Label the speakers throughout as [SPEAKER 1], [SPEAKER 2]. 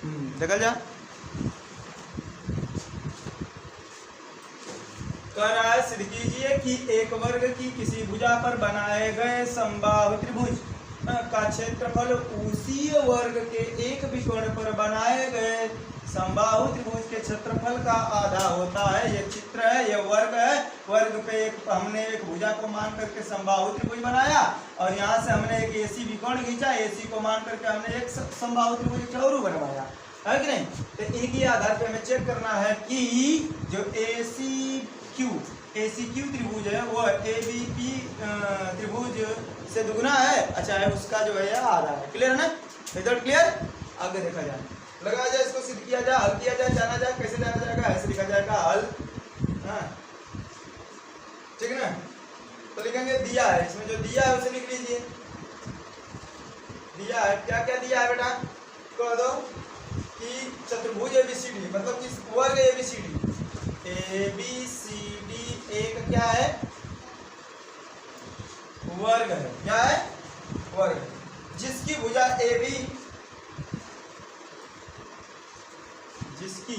[SPEAKER 1] देखल जा। कह रहा है सिद्ध कीजिए कि एक वर्ग की किसी भुजा पर बनाए गए समबाहु त्रिभुज का क्षेत्रफल उसी वर्ग के एक विकर्ण पर बनाए गए समबाहु त्रिभुज के क्षेत्रफल का आधा होता है। ये चित्र है, ये वर्ग है। वर्ग पे हमने एक भुजा को मान करके समबाहु त्रिभुज बनाया और यहाँ से हमने एक एसी विकर्ण खींचा, एसी को मान करके हमने एक समबाहु त्रिभुज चौरू बनवाया, है कि नहीं। तो एक ही आधार पे हमें चेक करना है कि जो एसी क्यू त्रिभुज है वो एबीपी त्रिभुज से दुगुना है, अच्छा है, उसका जो है आधा है। क्लियर है ना, रिजल्ट क्लियर। आगे देखा जाए, लगा जाए, इसको सिद्ध किया जाए, हल किया जाए, जाना जाए, कैसे जाना जाएगा, ऐसे लिखा जाएगा हल। हाँ ठीक है ना। तो लिखेंगे दिया है, इसमें जो दिया है उसे लिख लीजिए। दिया है, क्या क्या दिया है बेटा, कह दो कि चतुर्भुज एबीसीडी, मतलब किस वर्ग एबीसीडी, एबीसीडी एक क्या है, वर्ग है। क्या है, वर्ग, जिसकी भुजा एबी, जिसकी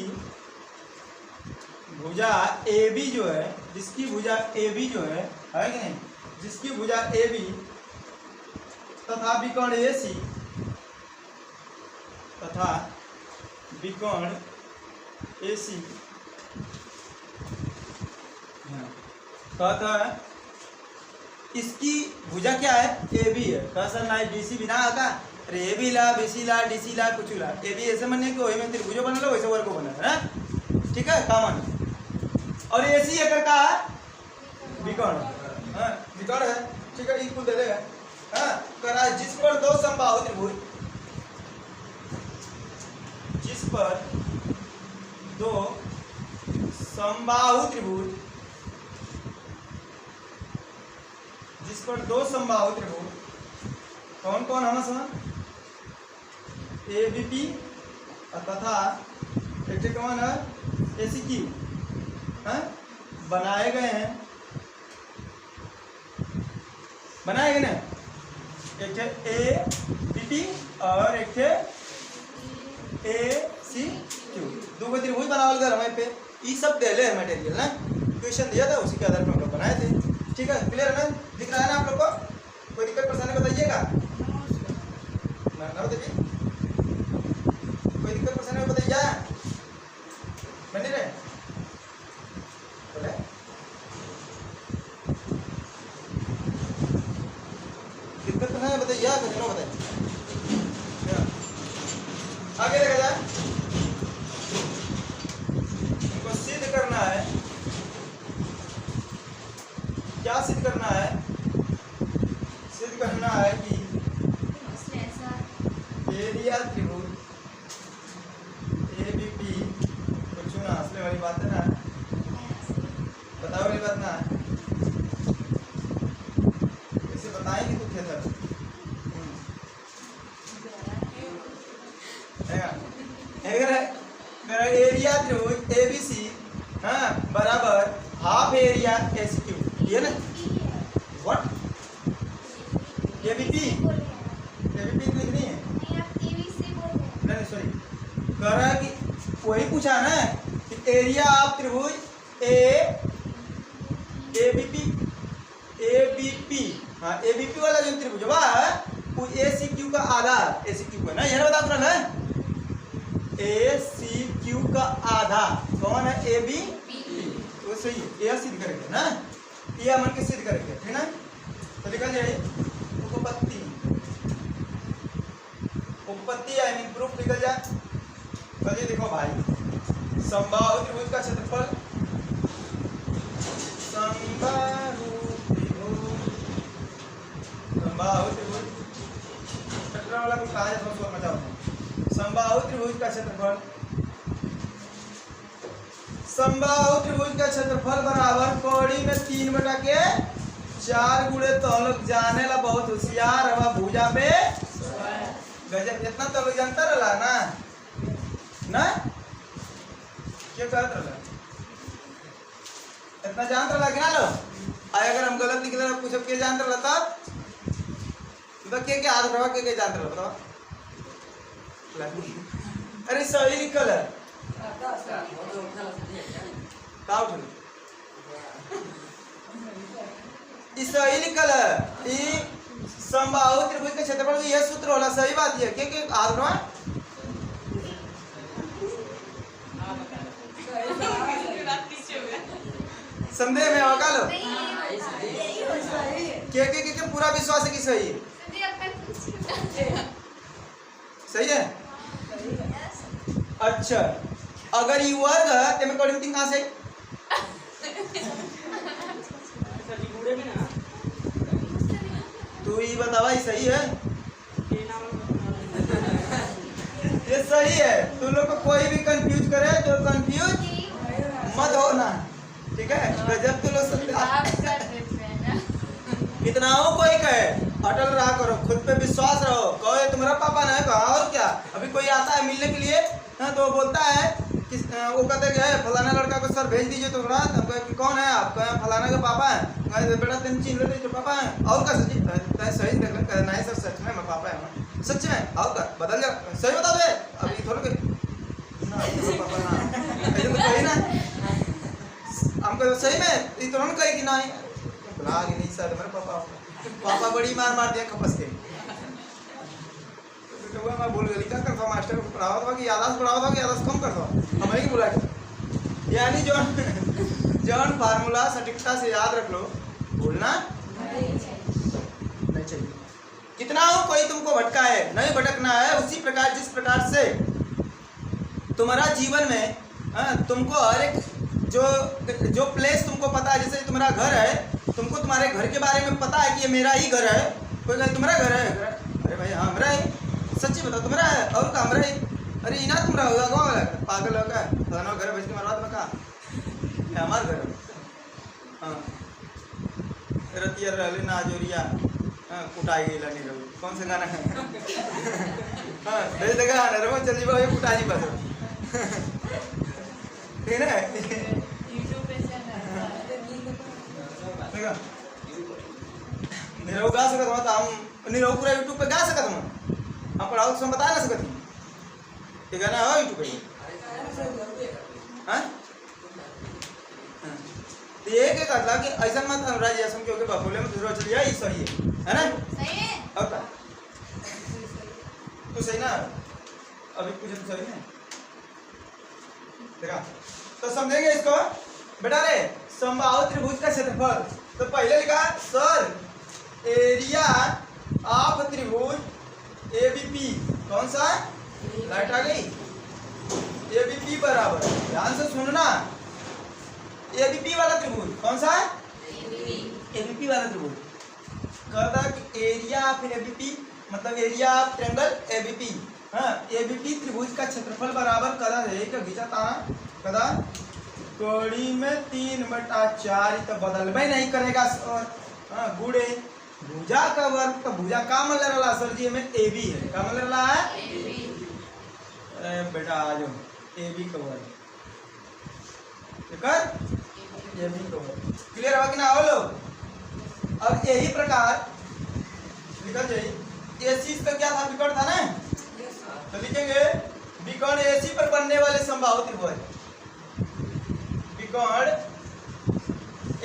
[SPEAKER 1] भुजा एबी जो है, जिसकी भुजा एबी जो है कि नहीं, जिसकी भुजा एबी तथा विकर्ण एसी तथा विकर्ण एसी कहता है इसकी भुजा क्या है, ए बी है। कहा सर ना डीसी बिना आता, अरे ए बी ला, बीसी ला, डीसी ला, कुछ ला, ए बी ऐसे बनने के वही में त्रिभुजो बना लो, वैसे वर्ग को बना है ना, ठीक है, कॉमन। और ए सी एकर का विकर्ण, हाँ विकर्ण है, ठीक है, इक्वल दे देगा। हाँ करा जिस पर दो समबाहु त्रिभुज, जिस पर दो समबाहु त्रिभुज, जिस पर दो समबाहु त्रिभुज, कौन कौन है समझ, एबीपी तथा एक कौन है एसी क्यू, बनाए गए हैं, बनाए गए ना, एक थे ए बी पी और एक थे ए सी क्यू, दो त्रिभुज बनावल गए हमारे पे। ये सब दे ले मटेरियल ना, क्वेश्चन दिया था उसी के आधार पर हम लोग बनाए थे, ठीक है, क्लियर है ना, दिख रहा है ना आप लोग को, कोई दिक्कत परेशानी बताइएगा ना, देखिए कोई दिक्कत परेशानी बताइए, बने रहे बोले दिक्कत नहीं बताइए, कितना बताइए। आगे देखा जाए, इनको सिद्ध करना है, क्या सिद्ध करना है, सिद्ध करना है कि एरिया त्रिभुज एबीपी को चुना, असली वाली बात है ना, बताओ वाली बात ना, इसे बताएंगे तो क्या था, मेरा एरिया त्रिभुज एबीसी हाँ बराबर हाफ एरिया एसक्यू, ये ना व्हाट एबीपी, एबीपी लिखनी है, नहीं सॉरी, कह रहा है कि वही पूछा ना कि एरिया ऑफ त्रिभुज एबीपी, हाँ एबीपी वाला जो त्रिभुज वो एसीक्यू का आधा, एसीक्यू का ना, यह बता रहा है एसीक्यू का आधा कौन है, ए बी पी, तो सही है, ये सिद्ध करेंगे ना, ये मन के सिद्ध करेंगे, ठीक ना। तो लिखा जाए उपपत्ति, उपपत्ति आई मीन प्रूफ निकल जाए। चलिए देखो भाई, समबाहु त्रिभुज का क्षेत्रफल, समबाहु त्रिभुज, समबाहु त्रिभुज कटरा वाला कुछ कहा है, थोड़ा शोर मचाओ। समबाहु त्रिभुज का क्षेत्रफल, समबाहु त्रिभुज का क्षेत्रफल बराबर कौड़ी में 3/4 गुणे, तो हम लोग जाने ला बहुत होशियार है, भुजा पे गजब, इतना तो लोग जानता रहा ना क्या कहत रहा, इतना जानता रहा कि ना लो, अगर हम गलत निकले कुछ के जानता रहा तब के हाथ रहा, के जानता रहा बताओ, अरे सही लिखल है का उठल सही लिखल है समबाहु त्रिभुज के क्षेत्रफल का यह सूत्र होला। सही बात है के आदमा संदेह में होगा लो के पूरा विश्वास है कि सही है। सही है। अच्छा अगर ये वर्ग है तो मैं कोडिंग कहां से तू ये बतावा ये सही है ये सही है। तुम लोग को कोई भी कंफ्यूज करे तो कंफ्यूज मत होना ठीक है। जब तुम लोग कितना हो कोई कहे अटल रहा करो खुद पे विश्वास रहो कहो ये तुम्हारा पापा ना है कहा और क्या। अभी कोई आता है मिलने के लिए हाँ तो बोलता है कि वो कहते हैं फलाना लड़का को सर भेज दीजिए तो थोड़ा कि कौन है आप कहें फलाना के पापा है बेटा तुम चिन्ह लेते जो पापा है और का सच सही देख ले नहीं सर सच में मैं पापा है सच में और का बदल जा सही बता दे अभी थोड़ा पापा ना कही ना हमको सही में तुरंत कही कि नहीं नहीं सर मेरे पापा बड़ी मार दिया खपस के मैं भूल गई क्या करता मास्टर को पढ़ावा था कि याददाश्त बढ़ावा था कि याददाश्त कम करता हमें ही बुला यानी जौन फार्मूला सटीकता से याद रख लो भूलना नहीं चाहिए। कितना हो कोई तुमको भटका है नहीं भटकना है उसी प्रकार जिस प्रकार से तुम्हारा जीवन में तुमको हर एक जो प्लेस तुमको पता है जैसे तुम्हारा घर है तुमको तुम्हारे घर के बारे में पता है कि ये मेरा ही घर है। कोई कहे तुम्हारा घर है अरे भाई हाँ मेरा ही सच्ची बताओ तुम्हारा है और का हमरा ही अरे इना तुम्हारा होगा पागल होगा फलाना घर भेज के मारवा में का हमारा घर हाँ रतिया रहली ना जोरिया कुटाई गई नहीं रहो कौन सा गाना है हाँ भेज देगा रहो चल जी भाई कुटाई बस ठीक है निरव गा सकत हो तो हम निरव पूरा यूट्यूब पे गा सकत हो हम पढ़ाओ तो हम बता ना सकत ये गाना हो यूट्यूब पे हाँ तो ये क्या करता कि ऐसा मत अनुराज जैसा क्योंकि बफोले में दूसरा चल जाए सही है ना सही है अब तो सही ना अभी कुछ तो सही नहीं देखा तो समझेंगे इसको बेटा रे समबाहु त्रिभुज का क्षेत्रफल तो पहले लिखा सर एरिया ऑफ त्रिभुज एबीपी कौन सा लाइट आ गई एबीपी बराबर ध्यान से सुनना एबीपी वाला त्रिभुज कौन सा एबीपी वाला त्रिभुज कहता कि एरिया ऑफ एबीपी मतलब एरिया ऑफ ट्रायंगल एबीपी हाँ एबीपी त्रिभुज का क्षेत्रफल बराबर कदा है एक घिचा ताना कदा कड़ी में 3/4 तो बदलबे नहीं करेगा सर हाँ गुड़े भुजा का वर्ग तो भुजा का मतलब रहा सर जी में ए बी है का मतलब रहा है अरे बेटा आ जाओ ए बी का वर्ग कर ए बी का वर्ग क्लियर हुआ कि ना हो लोग। अब यही प्रकार निकल जाइए एसी का क्या था विकर्ण था ना तो लिखेंगे विकर्ण एसी पर बनने वाले समबाहु त्रिभुज विकर्ण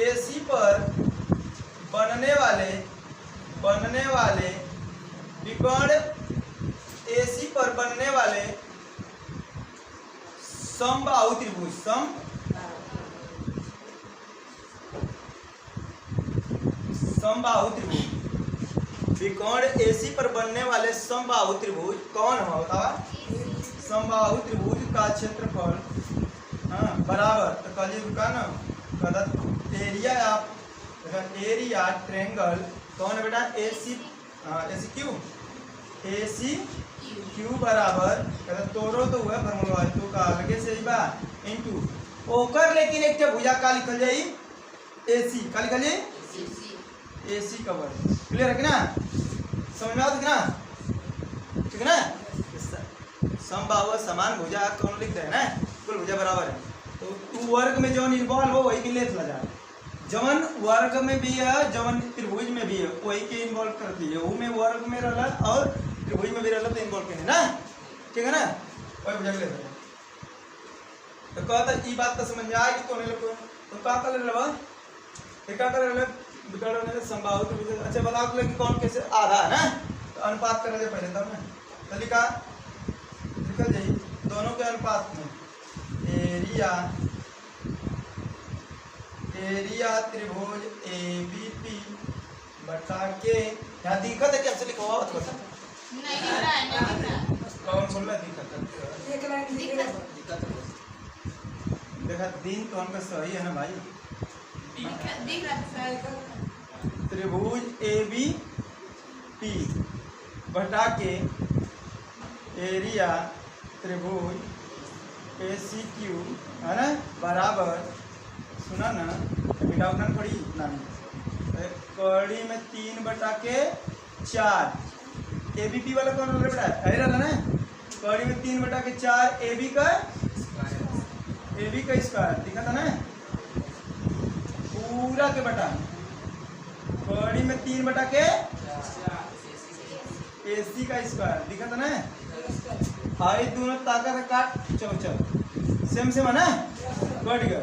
[SPEAKER 1] एसी पर बनने वाले विकर्ण एसी पर बनने वाले समबाहु त्रिभुज समबाहु त्रिभुज विकर्ण एसी पर बनने वाले समबाहु त्रिभुज कौन होता समबाहु त्रिभुज का क्षेत्रफल हाँ बराबर तो कल रुका ना एरिया ट्रायंगल कौन है बेटा एसी एसी क्यू बराबर तोरो तो हुआ फॉर्मूला तो का अलगे से बा इनटू ओकर लेकिन एक भुजा का लिखल जाई एसी का लिखल जाई एसी का वर्ग क्लियर है कि ना समझ में आता कि ना ठीक है ना समबाहु समान भुजा कौन लिखते हैं ना कुल भुजा बराबर है तो तू वर्ग में जो इन्वॉल्व हो वही के लेथ लगा जवन वर्ग में भी है जवन त्रिभुज में भी है वही के इन्वॉल्व करती है वो में वर्ग में रहला और त्रिभुज में भी रहला तो इन्वॉल्व करना ना ठीक है ना ओए बुझा ले तो कहता ई बात तो समझ में आएगी तो ने लोग तो का कर लेबा ये का कर ले बिगड़ होने से संभाव तो अच्छा बताओ कि कौन कैसे आधा है ना तो अनुपात कर ले पहले तब ना तो लिखा निकल जाइए दोनों के अनुपात में एरिया त्रिभुज एबीपी बटा के यहाँ दिक्कत है कैसे लिखा हुआ तो
[SPEAKER 2] नहीं दिख रहा है, नहीं दिख रहा है।
[SPEAKER 1] कौन सुन रहा दिक्कत
[SPEAKER 3] एक लाइन
[SPEAKER 1] देखा दिन तो हमका सही है ना भाई
[SPEAKER 2] दिख रहा है।
[SPEAKER 1] त्रिभुज ए बी पी बटा के एरिया त्रिभुज ए सी क्यू है ना बराबर सुना ना बेटा उतना पड़ी ना कड़ी में 3 बटा के 4 ए बी पी वाला कौन बेटा है रहा ना कड़ी में 3 बटा के 4 ए बी का स्क्वायर दिखा था ना पूरा के बटा कड़ी में 3 बटा के एसी का स्क्वायर दिखा था ना आई दोनों ताकत काट चलो सेम सेम है ना बढ़ गया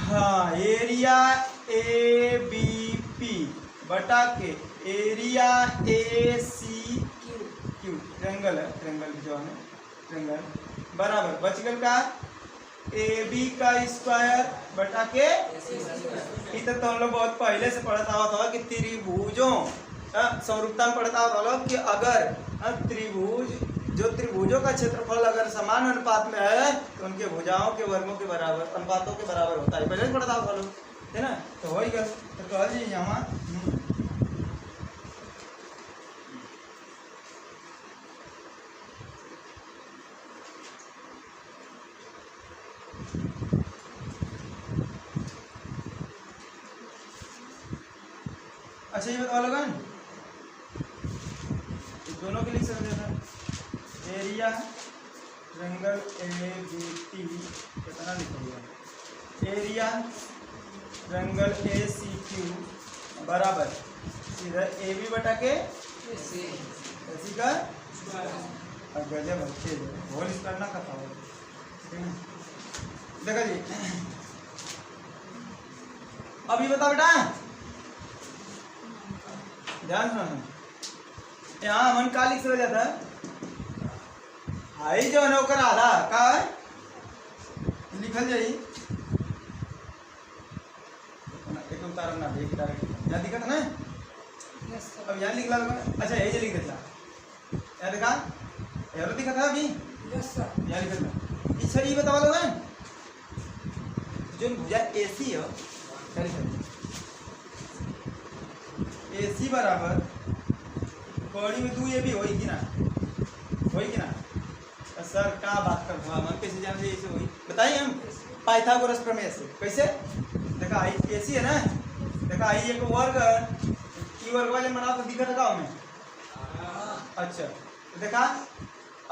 [SPEAKER 1] हाँ एरिया ए बी पी बटा के area A C Q triangle है ट्रायंगल जो है ट्रायंगल बराबर बच गल का ए बी का स्क्वायर बटा के इधर तो हम लोग बहुत पहले से पढ़ता हुआ था कि त्रिभुजों समरूपता में पढ़ता हुआ था कि अगर त्रिभुज जो त्रिभुजों का क्षेत्रफल अगर समान अनुपात में है तो उनके भुजाओं के वर्गों के बराबर अनुपातों के बराबर होता है पहले से पढ़ता हुआ लोग है ना तो वही गल तो कह जी यहाँ अच्छा ये बताओ लगन दोनों के लिख सकते हैं area triangle A B T कितना लिखोगे area triangle A C Q बराबर इधर ए बी बटा के एसी का और गजब अच्छे होल करना का था देखा जी अभी बता बेटा ध्यान सुना यहाँ मन का लिख जाता है हाई जो नौकर आधा का लिखल जाई एक उतार ना एक डायरेक्ट यहाँ दिखा था ना अब यहाँ लिख ला अच्छा यही लिख देता यहाँ देखा यहाँ दिखा था अभी यहाँ लिखा था अच्छा ये बता लो जो भुजा एसी है क्या लिखा एसी बराबर कौड़ी में 2 ये भी होई कि ना सर क्या बात कर रहा मन कैसे जान ऐसे हुई बताइए हम पाइथागोरस प्रमेय से कैसे देखा आई एसी है ना देखा आई एक वर्ग ई वर्ग वाले मना तो दिखा था हमें अच्छा देखा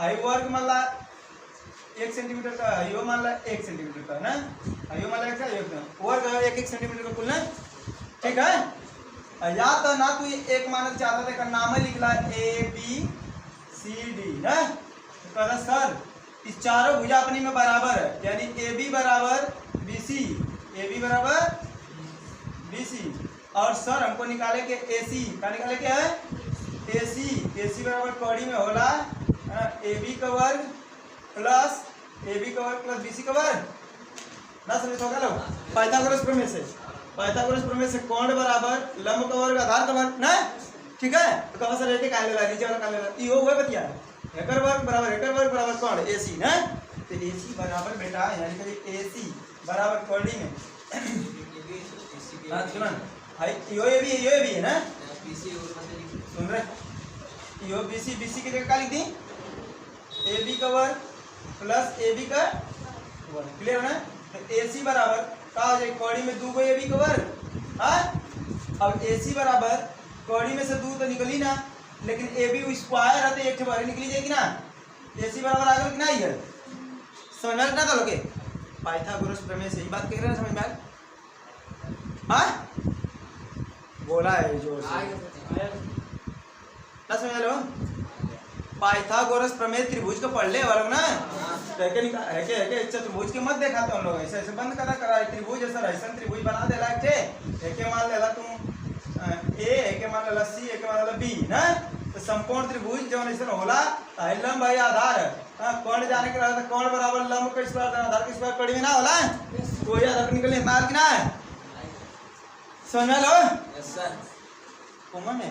[SPEAKER 1] आई वर्ग मान ला 1 सेंटीमीटर का यो मान ला 1 सेंटीमीटर का ना यो मान ला क्या वर्ग 1 सेंटीमीटर का कुल ना ठीक है या तो ना तू एक मानक चाहता था का नाम लिख ला ए बी सी डी ना तो कहता सर इस चारों भुजा अपनी में बराबर है यानी ए बी बराबर बी सी ए बी बराबर बी सी और सर हमको निकाले के ए सी क्या निकाले के है ए सी बराबर कौड़ी में होला ए बी का वर्ग प्लस बी सी का वर्ग ना समझ होगा लोग पाइथागोरस प्रमेय से कोण बराबर लंब का वर्ग आधार का वर्ग ना ठीक है तो कहाँ से रहते काहे लगा नीचे वाला काहे लगा यो हुआ बतिया हेकर वर्ग बराबर कोण एसी ना तो एसी बराबर बेटा यानी कि एसी बराबर कोणी में हां सुन हाय यो ये भी है ना सुन रहे यो बीसी की जगह क्या लिख दी ए बी का वर्ग प्लस ए बी का वर्ग क्लियर है ना तो एसी बराबर का हो जाए कौड़ी में 2 ए बी का वर्ग हाँ अब एसी बराबर कौड़ी में से 2 तो निकली ना लेकिन ए बी स्क्वायर है तो एक बार निकली जाएगी ना एसी बराबर आगे कितना ही है समझ में ना लोगे पाइथागोरस प्रमेय से ही बात कह रहे हैं समझ में हाँ बोला है जोर से ना समझ लो पाइथागोरस प्रमेय त्रिभुज को पढ़ ले वालों ना, तो है के चतुर्भुज के मत देखा तो हम लोग ऐसे ऐसे बंद करा त्रिभुज ऐसा ऐसा त्रिभुज बना देला के मान लेला तू ए के मान लेला सी के मान लेला बी ना, तो समकोण त्रिभुज जो ऐसा होला लंब है आधार कोण जाने के रहता कोण बराबर लंब का स्क्वायर आधार का स्क्वायर कड़ी में ना होला, कोई आधार निकले मार की ना समझ लो।
[SPEAKER 3] Yes sir.
[SPEAKER 1] कॉमन है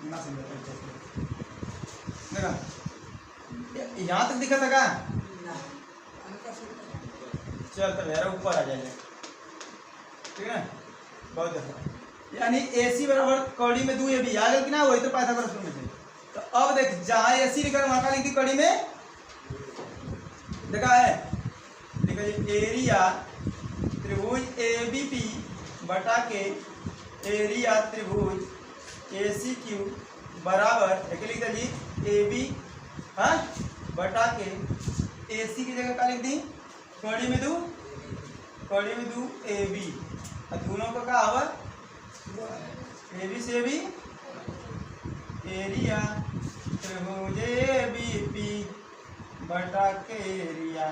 [SPEAKER 1] ना, देखा यहाँ तक दिखा था का, चल तो मेरा ऊपर आ जाएगा, ठीक है बहुत अच्छा। यानी AC बराबर कड़ी में 2 AB आ गया कि ना, वही तो पाइथागोरस प्रमेय से। तो अब देख जहाँ AC लिखा वहां का लिख दी कड़ी में, देखा है देखा जी एरिया त्रिभुज ABP बटा के एरिया त्रिभुज ACQ बराबर एक लिख दिया जी AB हाँ बटा के AC की जगह क्या लिख दी कड़ी में 2 AB और दोनों का क्या आवा AB से भी एरिया त्रिभुज ABP बटा के एरिया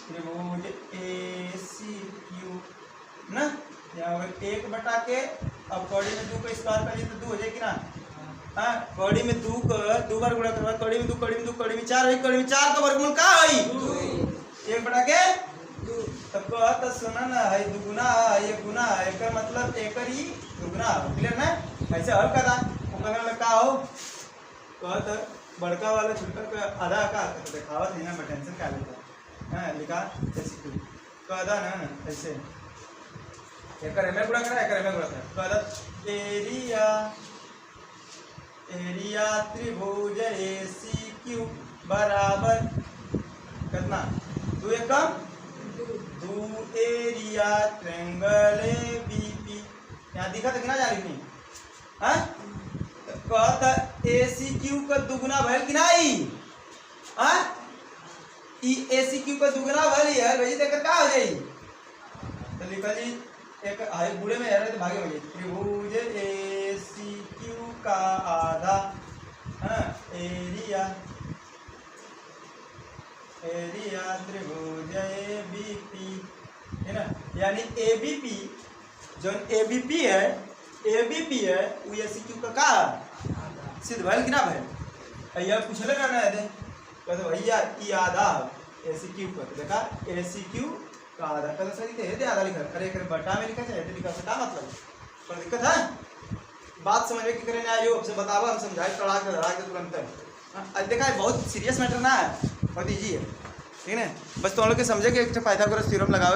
[SPEAKER 1] त्रिभुज ACQ ना, यहाँ पर 1 बटा के अब कड़ी में 2 का स्क्वायर करिए तो 2 हो जाएगी ना, हाँ कड़ी में 2 का 2 बार गुणा करवा कड़ी में 2 कड़ी में 4 है, कड़ी में 4 का वर्गमूल का है 1 बटा के तो कहत सुना ना है दुगुना ये गुना एक मतलब एक ही दुगुना क्लियर ना, ऐसे हल करा ओकरा का हो कहत बड़का वाला छोटा का आधा का दिखावत है ना, टेंशन का लेता हां लिखा ऐसे कहदा ना ऐसे एकर में गुणा करा एकर में गुणा करा कहत एरिया त्रिभुज ACQ बराबर कितना 2 एकम 2 एरिया ट्रायंगल ABP, यहाँ दिखा था कि ना जा रही नहीं हाँ, कहता ACQ का दुगुना भैल कि नहीं हाँ, ACQ का दुगुना भैल है भाई देखकर क्या हो जाए, तो लिखा जी एक हाई बूढ़े में यार तो भागे हो जाए त्रिभुज ACQ का आधा हाँ एरिया त्रिभुज ABP है ना, यानी ABP जो ABP है वो ACQ का सिद्ध भैल कि ना भैल, भैया पूछ ले करना है कहते भैया ई आधा ACQ का, देखा ACQ का आधा कहते सही थे आधा लिखा, अरे एक बटा में लिखा चाहिए लिखा से क्या मतलब पर दिक्कत है बात समझ में करने आई हो, आपसे बतावा हम समझाए चढ़ा के धरा के तुरंत देखा है बहुत सीरियस मैटर ना है, बहुत ईजी है ठीक है, बस तुम लोग के समझे कि एक पाइथागोरस थ्योरम लगाओ